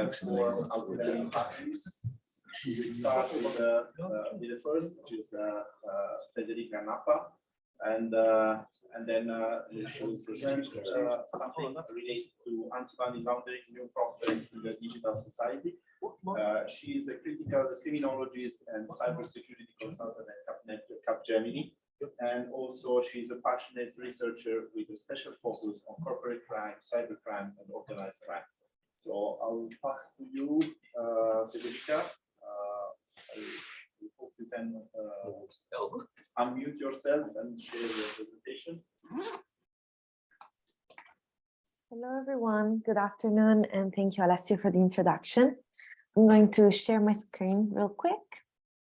for outstanding practice. We start with the first, which is Federica Nappa, and then she will present something related to anti-money laundering, new prospects in the digital society. She is a critical criminologist and cybersecurity consultant at Capgemini, and also she is a passionate researcher with a special focus on corporate crime, cybercrime, and organized crime. So I will pass to you, Federica. I hope you can unmute yourself and share your presentation. Hello, everyone. Good afternoon, and thank you, Alessio, for the introduction. I'm going to share my screen real quick,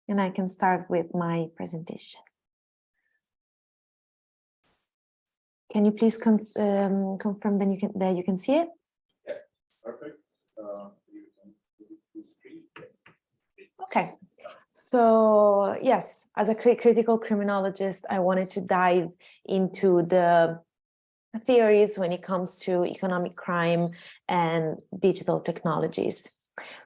and I can start with my presentation. Can you please confirm that you can see it? Yeah, perfect. You can put it full screen. Yes. Okay, so yes, as a critical criminologist, I wanted to dive into the theories when it comes to economic crime and digital technologies.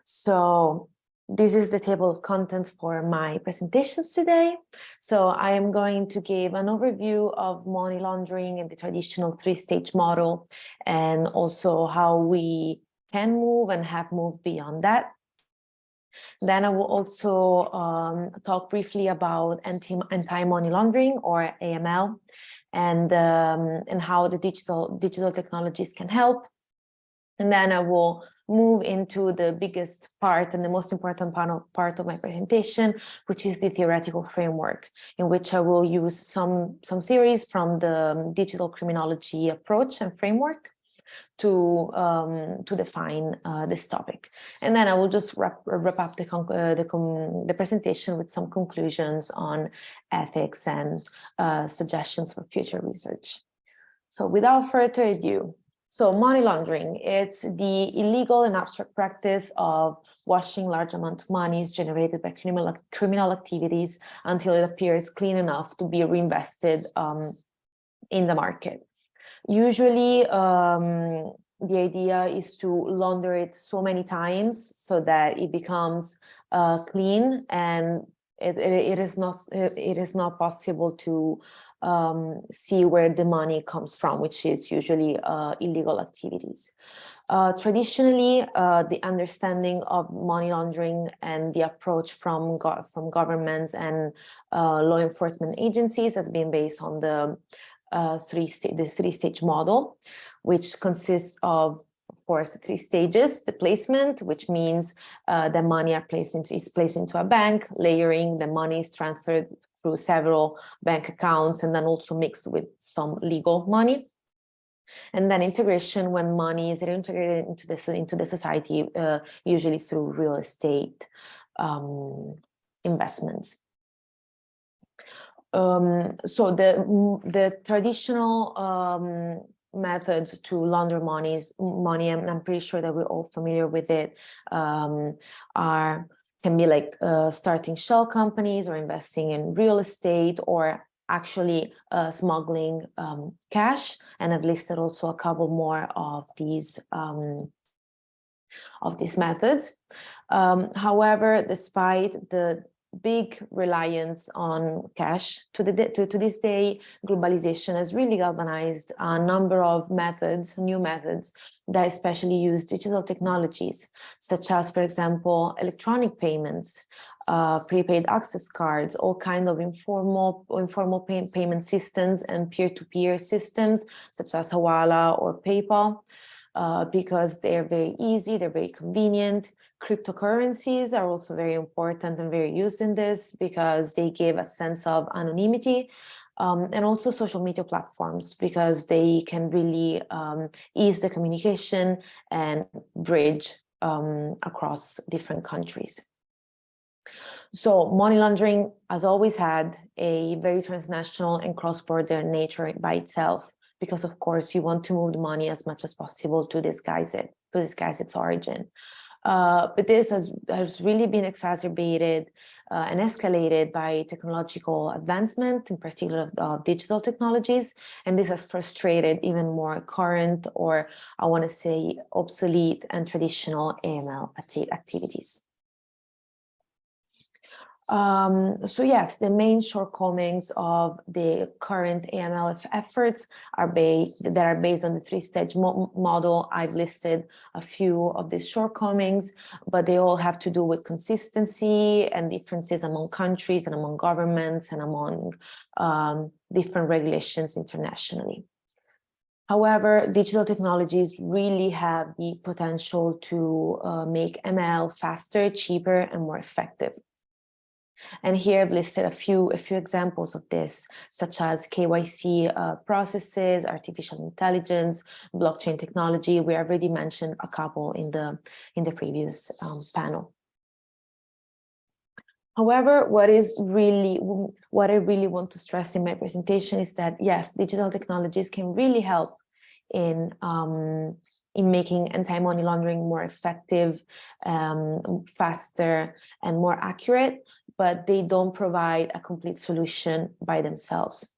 So this is the table of contents for my presentations today. So I am going to give an overview of money laundering and the traditional three-stage model, and also how we can move and have moved beyond that. Then I will also talk briefly about anti-money laundering, or AML, and how the digital technologies can help. And then I will move into the biggest part and the most important part of my presentation, which is the theoretical framework, in which I will use some theories from the digital criminology approach and framework to define this topic. And then I will just wrap up the presentation with some conclusions on ethics and suggestions for future research. So without further ado, so money laundering, it's the illegal and abstract practice of washing large amounts of monies generated by criminal activities until it appears clean enough to be reinvested in the market. Usually, the idea is to launder it so many times so that it becomes clean, and it is not possible to see where the money comes from, which is usually illegal activities. Traditionally, the understanding of money laundering and the approach from governments and law enforcement agencies has been based on the three-stage model, which consists of course, the three stages: the placement, which means the money is placed into a bank; layering, the money is transferred through several bank accounts and then also mixed with some legal money; and then integration, when money is reintegrated into the society, usually through real estate investments. So the traditional methods to launder money, and I'm pretty sure that we're all familiar with it, can be like starting shell companies, or investing in real estate, or actually smuggling cash. And I've listed also a couple more of these methods. However, despite the big reliance on cash, to this day, globalization has really galvanized a number of new methods that especially use digital technologies, such as, for example, electronic payments, prepaid access cards, all kind of informal payment systems, and peer-to-peer systems such as Hawala or PayPal, because they're very easy, they're very convenient. Cryptocurrencies are also very important and very used in this, because they give a sense of anonymity, and also social media platforms, because they can really ease the communication and bridge across different countries. So money laundering has always had a very transnational and cross-border nature by itself, because of course you want to move the money as much as possible to disguise its origin. But this has really been exacerbated and escalated by technological advancement, in particular digital technologies, and this has frustrated even more current, or I want to say obsolete and traditional AML activities. So yes, the main shortcomings of the current AML efforts are based on the three-stage model. I've listed a few of these shortcomings, but they all have to do with consistency and differences among countries and among governments and among different regulations internationally. However, digital technologies really have the potential to make ML faster, cheaper, and more effective. And here I've listed a few examples of this, such as KYC processes, artificial intelligence, blockchain technology. We already mentioned a couple in the previous panel. However, what I really want to stress in my presentation is that yes, digital technologies can really help in making anti-money laundering more effective, faster, and more accurate, but they don't provide a complete solution by themselves.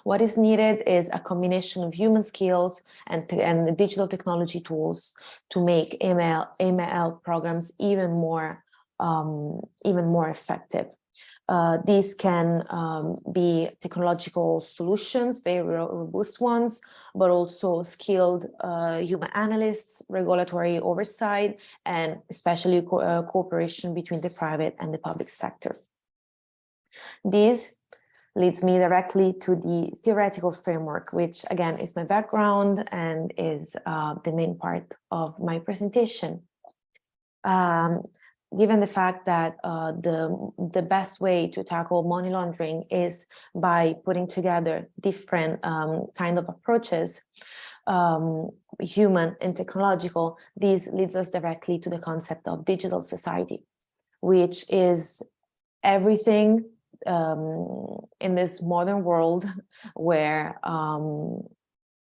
What is needed is a combination of human skills and digital technology tools to make AML programs even more effective. These can be technological solutions, very robust ones, but also skilled human analysts, regulatory oversight, and especially cooperation between the private and the public sector. This leads me directly to the theoretical framework, which again is my background and is the main part of my presentation. Given the fact that the best way to tackle money laundering is by putting together different kind of approaches, human and technological, this leads us directly to the concept of digital society, which is everything in this modern world where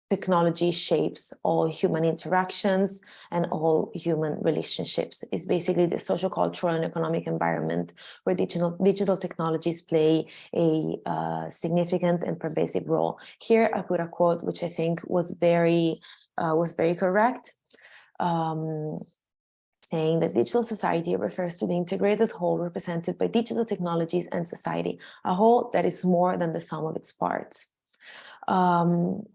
technology shapes all human interactions and all human relationships. It's basically the social, cultural, and economic environment where digital technologies play a significant and pervasive role. Here, I put a quote which I think was very correct, saying that digital society refers to the integrated whole represented by digital technologies and society, a whole that is more than the sum of its parts.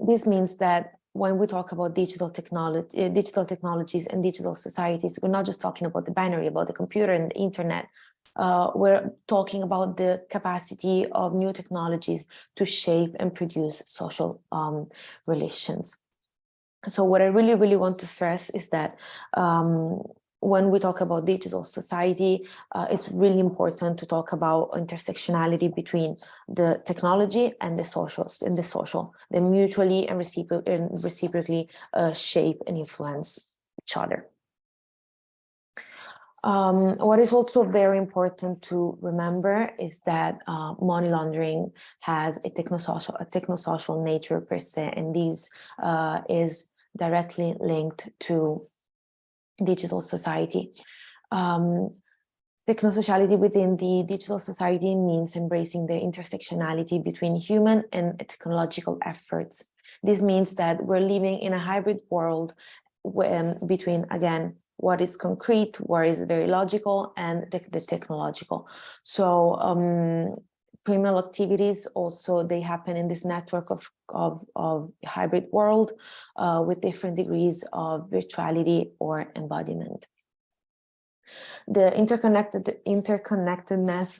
This means that when we talk about digital technologies and digital societies, we're not just talking about the binary, about the computer and the internet. We're talking about the capacity of new technologies to shape and produce social relations. So what I really want to stress is that when we talk about digital society, it's really important to talk about intersectionality between the technology and the social. They mutually and reciprocally shape and influence each other. What is also very important to remember is that money laundering has a technosocial nature per se, and this is directly linked to digital society. Technosociality within the digital society means embracing the intersectionality between human and technological efforts. This means that we're living in a hybrid world between, again, what is concrete, what is very logical, and the technological. So criminal activities also, they happen in this network of hybrid world with different degrees of virtuality or embodiment. The interconnectedness,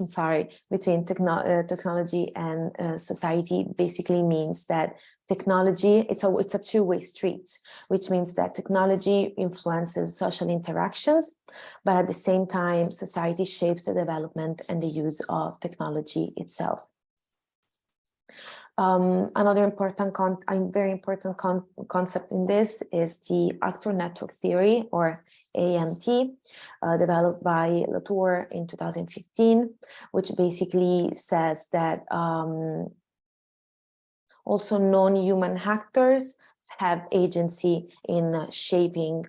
between technology and society basically means that technology, it's a two-way street, which means that technology influences social interactions, but at the same time, society shapes the development and the use of technology itself. Another very important concept in this is the actor network theory, or ANT, developed by Latour in 2015, which basically says that also non-human actors have agency in shaping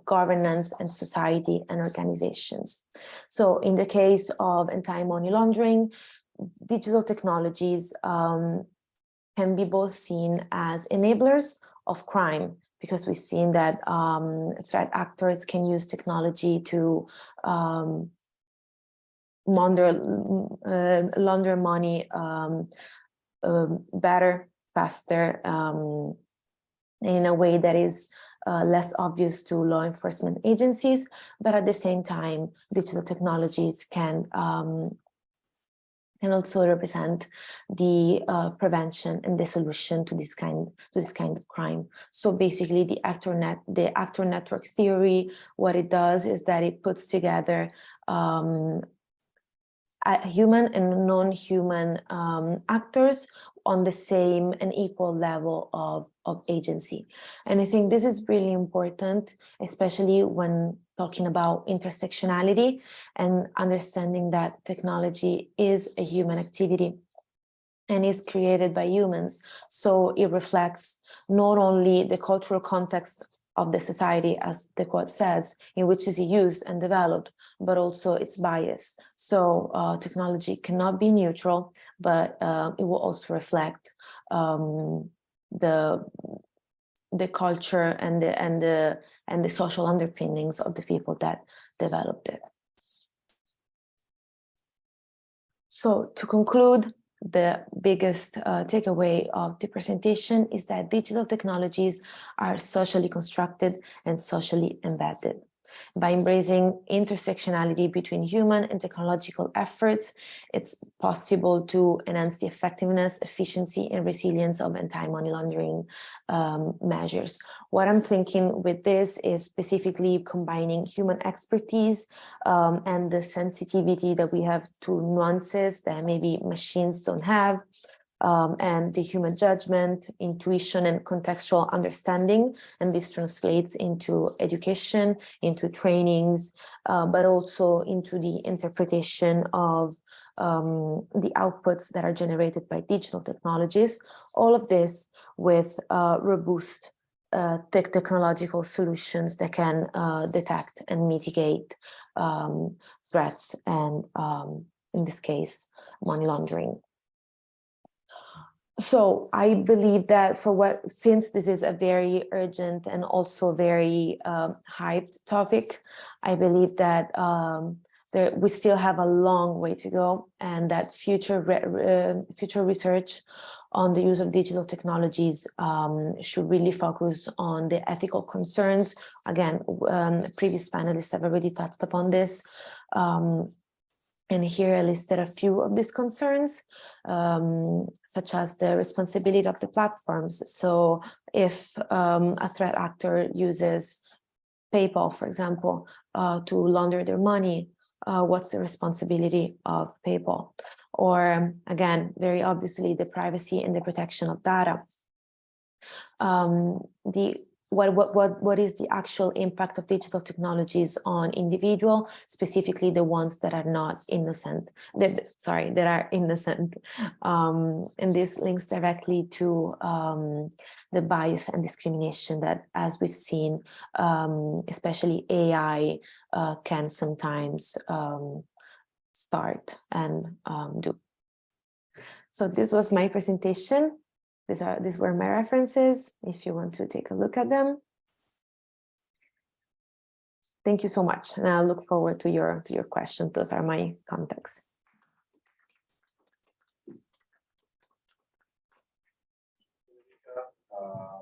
governance and society and organizations. So in the case of anti-money laundering, digital technologies can be both seen as enablers of crime, because we've seen that threat actors can use technology to launder money better, faster, in a way that is less obvious to law enforcement agencies. But at the same time, digital technologies can also represent the prevention and the solution to this kind of crime. So basically, the actor network theory, what it does is that it puts together human and non-human actors on the same and equal level of agency. And I think this is really important, especially when talking about intersectionality and understanding that technology is a human activity and is created by humans. So it reflects not only the cultural context of the society, as the quote says, in which is used and developed, but also its bias. So technology cannot be neutral, but it will also reflect the culture and the social underpinnings of the people that developed it. So to conclude, the biggest takeaway of the presentation is that digital technologies are socially constructed and socially embedded. By embracing intersectionality between human and technological efforts, it's possible to enhance the effectiveness, efficiency, and resilience of anti-money laundering measures. What I'm thinking with this is specifically combining human expertise and the sensitivity that we have to nuances that maybe machines don't have, and the human judgment, intuition, and contextual understanding. And this translates into education, into trainings, but also into the interpretation of the outputs that are generated by digital technologies. All of this with robust technological solutions that can detect and mitigate threats and, in this case, money laundering. So I believe that since this is a very urgent and also very hyped topic, I believe that we still have a long way to go, and that future research on the use of digital technologies should really focus on the ethical concerns. Again, previous panelists have already touched upon this. And here I listed a few of these concerns, such as the responsibility of the platforms. So if a threat actor uses PayPal, for example, to launder their money, what's the responsibility of PayPal? Or again, very obviously, the privacy and the protection of data. What is the actual impact of digital technologies on individual, specifically the ones that are not innocent, that are innocent. And this links directly to the bias and discrimination that, as we've seen, especially AI can sometimes start and do. So this was my presentation. These were my references, if you want to take a look at them. Thank you so much, and I look forward to your questions. Those are my contacts.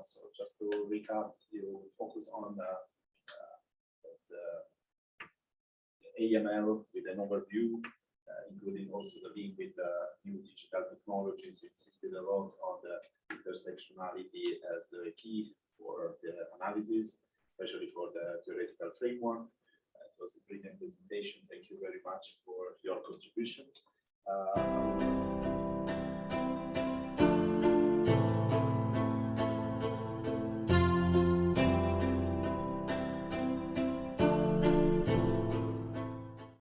So just to recap, you focus on the AML with an overview, including also the link with the new digital technologies. You insisted a lot on the intersectionality as the key for the analysis, especially for the theoretical framework. It was a brilliant presentation. Thank you very much for your contribution.